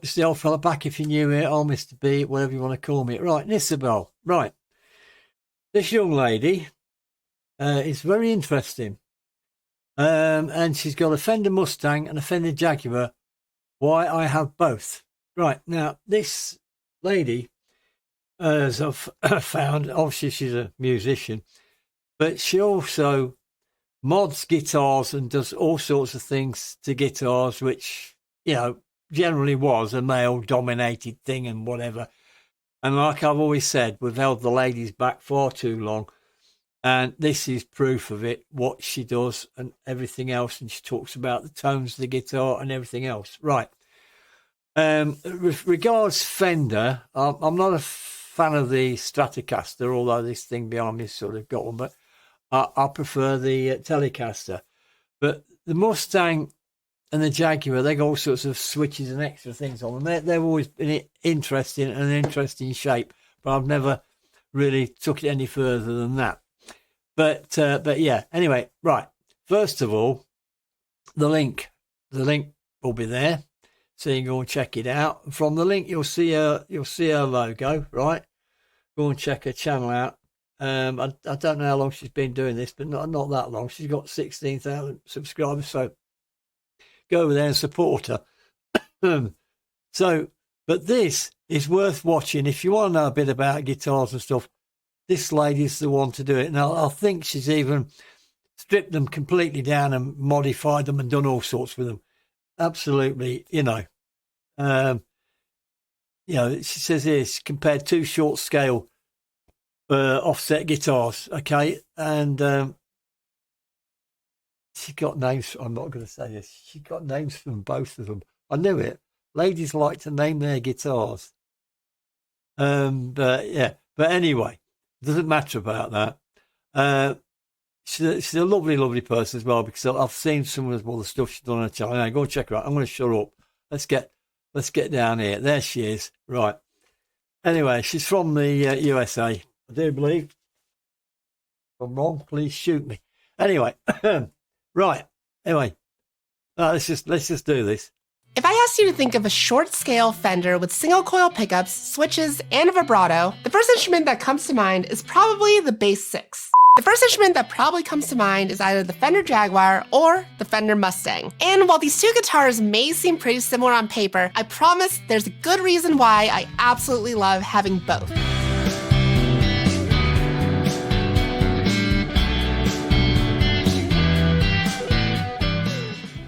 it's the old fella back if you knew it, or Mr. B, whatever you want to call me. Right, nisebelle. Right. This young lady is very interesting. And she's got a Fender Mustang and a Fender Jaguar. Why I have both. Right, now, this lady, as I've found, obviously she's a musician, but she also mods guitars and does all sorts of things to guitars, which, you know, generally was a male-dominated thing and whatever. And like I've always said, we've held the ladies back far too long. And this is proof of it, what she does and everything else. And she talks about the tones of the guitar and everything else. Right. With regards Fender, I'm not a fan of the Stratocaster, although this thing behind me sort of got one, but I prefer the Telecaster. But the Mustang and the Jaguar, they got all sorts of switches and extra things on them. They've always been interesting and an interesting shape, but I've never really took it any further than that. But yeah, anyway, right. First of all, the link will be there, so you can go and check it out. From the link, you'll see her logo, right? Go and check her channel out. I don't know how long she's been doing this, but not that long. She's got 16,000 subscribers, so go over there and support her. But this is worth watching if you want to know a bit about guitars and stuff. This lady's the one to do it. Now, I think she's even stripped them completely down and modified them and done all sorts with them. Absolutely, you know. She says here, she compared two short scale offset guitars, okay? And she got names, I'm not going to say this, she got names from both of them. I knew it. Ladies like to name their guitars. But anyway. Doesn't matter about that. She's a lovely, lovely person as well, because I've seen some of the stuff she's done on her channel. Anyway, go and check her out. I'm going to shut up. Let's get down here. There she is. Right. Anyway, she's from the USA, I do believe. If I'm wrong, please shoot me. Anyway, right. Anyway, let's just do this. If I asked you to think of a short-scale Fender with single-coil pickups, switches, and a vibrato, the first instrument that comes to mind is probably the bass 6. The first instrument that probably comes to mind is either the Fender Jaguar or the Fender Mustang. And while these two guitars may seem pretty similar on paper, I promise there's a good reason why I absolutely love having both.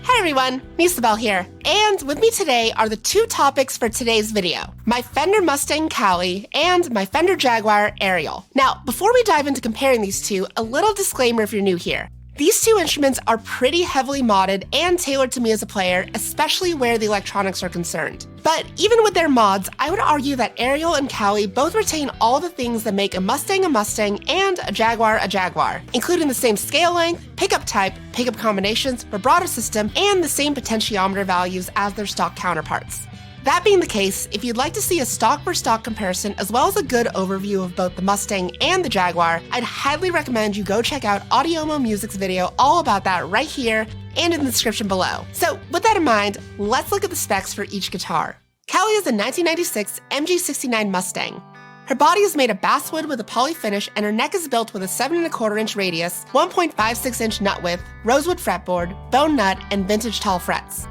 Hey everyone, nisebelle here, and with me today are the two topics for today's video, my Fender Mustang Cali and my Fender Jaguar Ariel. Now, before we dive into comparing these two, a little disclaimer if you're new here. These two instruments are pretty heavily modded and tailored to me as a player, especially where the electronics are concerned. But even with their mods, I would argue that Ariel and Cali both retain all the things that make a Mustang and a Jaguar, including the same scale length, pickup type, pickup combinations, vibrato system, and the same potentiometer values as their stock counterparts. That being the case, if you'd like to see a stock-for-stock comparison as well as a good overview of both the Mustang and the Jaguar, I'd highly recommend you go check out Audiomo Music's video all about that right here and in the description below. So with that in mind, let's look at the specs for each guitar. Cali is a 1996 MG69 Mustang. Her body is made of basswood with a poly finish, and her neck is built with a 7¼ inch radius, 1.56 inch nut width, rosewood fretboard, bone nut, and vintage tall frets.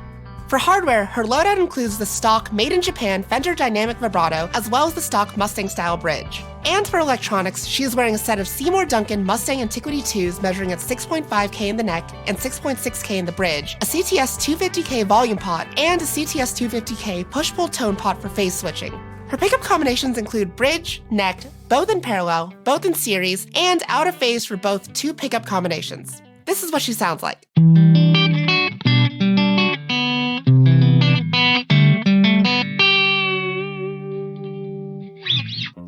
For hardware, her loadout includes the stock made-in-Japan Fender Dynamic Vibrato, as well as the stock Mustang-style bridge. And for electronics, she is wearing a set of Seymour Duncan Mustang Antiquity 2s measuring at 6.5K in the neck and 6.6K in the bridge, a CTS 250K volume pot, and a CTS 250K push-pull tone pot for phase switching. Her pickup combinations include bridge, neck, both in parallel, both in series, and out of phase for both two pickup combinations. This is what she sounds like.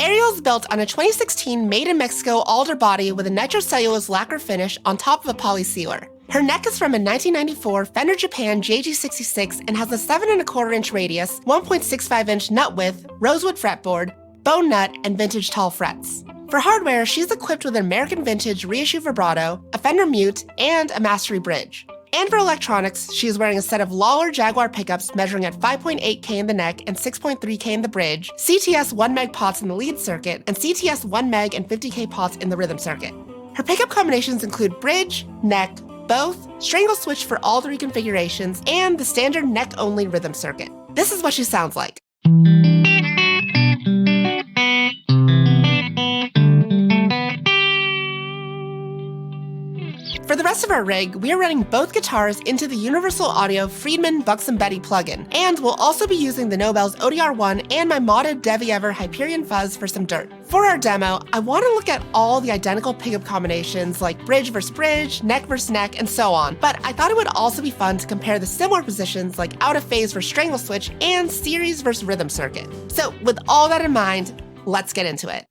Ariel is built on a 2016 made-in-Mexico alder body with a nitrocellulose lacquer finish on top of a poly sealer. Her neck is from a 1994 Fender Japan JG66 and has a 7¼ inch radius, 1.65 inch nut width, rosewood fretboard, bone nut, and vintage tall frets. For hardware, she's equipped with an American Vintage reissue vibrato, a Fender Mute, and a Mastery bridge. And for electronics, she is wearing a set of Lawler Jaguar pickups measuring at 5.8K in the neck and 6.3K in the bridge, CTS 1 meg pots in the lead circuit, and CTS 1 meg and 50K pots in the rhythm circuit. Her pickup combinations include bridge, neck, both, strangle switch for all 3 configurations, and the standard neck-only rhythm circuit. This is what she sounds like. For the rest of our rig, we are running both guitars into the Universal Audio Friedman Buxom Betty plugin, and we'll also be using the Nobel's ODR1 and my modded Devi Ever Hyperion Fuzz for some dirt. For our demo, I want to look at all the identical pickup combinations like bridge versus bridge, neck versus neck, and so on, but I thought it would also be fun to compare the similar positions like out of phase versus strangle switch and series versus rhythm circuit. So with all that in mind, let's get into it.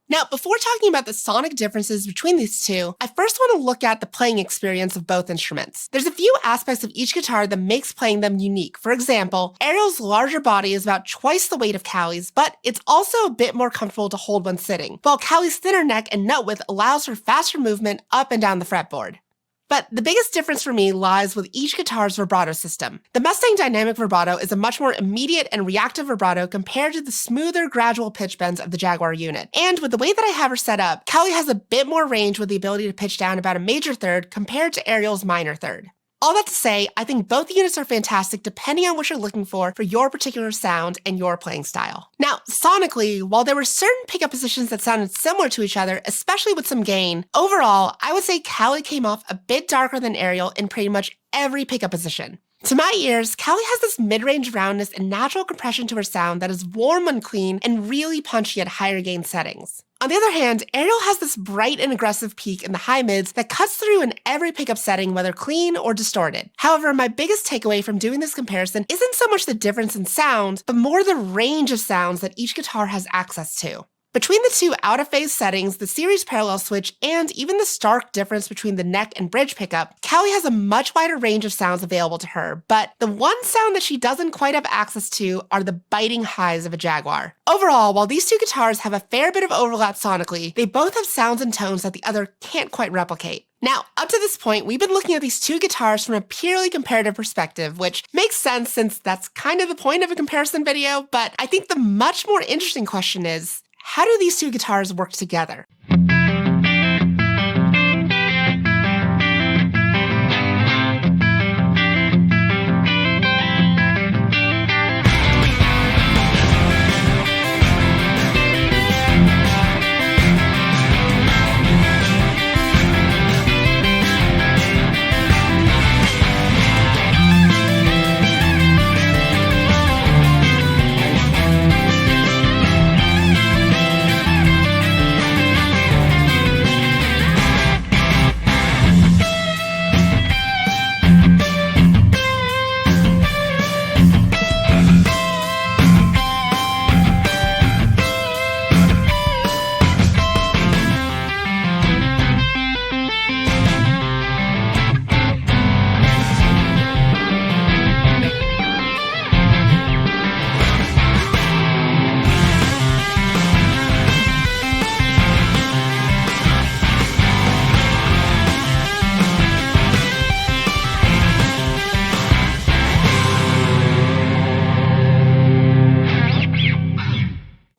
Now, before talking about the sonic differences between these two, I first want to look at the playing experience of both instruments. There's a few aspects of each guitar that makes playing them unique. For example, Ariel's larger body is about twice the weight of Cali's, but it's also a bit more comfortable to hold when sitting, while Cali's thinner neck and nut width allows for faster movement up and down the fretboard. But the biggest difference for me lies with each guitar's vibrato system. The Mustang Dynamic Vibrato is a much more immediate and reactive vibrato compared to the smoother, gradual pitch bends of the Jaguar unit. And with the way that I have her set up, Cali has a bit more range with the ability to pitch down about a major third compared to Ariel's minor third. All that to say, I think both units are fantastic depending on what you're looking for your particular sound and your playing style. Now, sonically, while there were certain pickup positions that sounded similar to each other, especially with some gain, overall, I would say Cali came off a bit darker than Ariel in pretty much every pickup position. To my ears, Cali has this mid-range roundness and natural compression to her sound that is warm when clean and really punchy at higher gain settings. On the other hand, Ariel has this bright and aggressive peak in the high mids that cuts through in every pickup setting, whether clean or distorted. However, my biggest takeaway from doing this comparison isn't so much the difference in sound, but more the range of sounds that each guitar has access to. Between the two out-of-phase settings, the series parallel switch, and even the stark difference between the neck and bridge pickup, Cali has a much wider range of sounds available to her, but the one sound that she doesn't quite have access to are the biting highs of a Jaguar. Overall, while these two guitars have a fair bit of overlap sonically, they both have sounds and tones that the other can't quite replicate. Now, up to this point, we've been looking at these two guitars from a purely comparative perspective, which makes sense since that's kind of the point of a comparison video, but I think the much more interesting question is, how do these two guitars work together?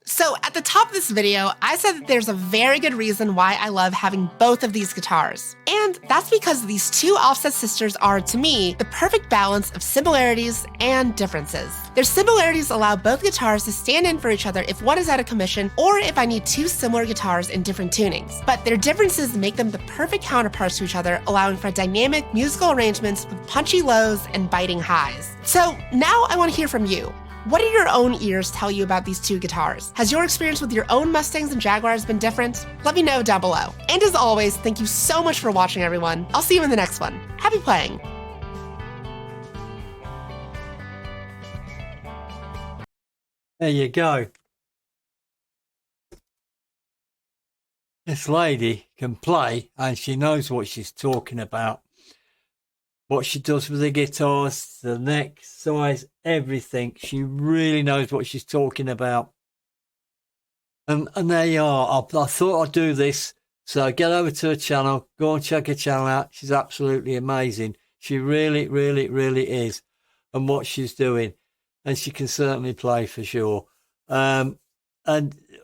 So at the top of this video, I said that there's a very good reason why I love having both of these guitars. And that's because these two offset sisters are, to me, the perfect balance of similarities and differences. Their similarities allow both guitars to stand in for each other if one is out of commission or if I need two similar guitars in different tunings. But their differences make them the perfect counterparts to each other, allowing for dynamic musical arrangements with punchy lows and biting highs. So now I want to hear from you. What do your own ears tell you about these two guitars? Has your experience with your own Mustangs and Jaguars been different? Let me know down below. And as always, thank you so much for watching, everyone. I'll see you in the next one. Happy playing! There you go. This lady can play and she knows what she's talking about. What she does with the guitars, the neck size, everything. She really knows what she's talking about. And there you are. I thought I'd do this. So get over to her channel. Go and check her channel out. She's absolutely amazing. She really, really, really is. And what she's doing. And she can certainly play for sure. And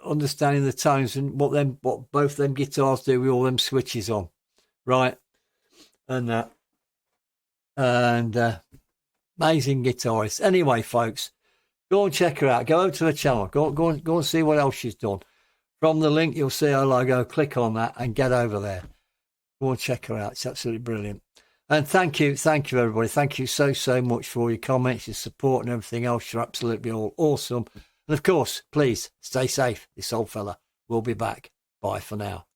understanding the tones and what both them guitars do with all them switches on. Right. And that. And amazing guitarist. Anyway, folks, go and check her out. Go over to her channel. Go and see what else she's done. From the link, you'll see her logo. Click on that and get over there. Go and check her out. It's absolutely brilliant. And thank you, everybody. Thank you so much for all your comments, your support, and everything else. You're absolutely all awesome. And of course, please stay safe. This old fella will be back. Bye for now.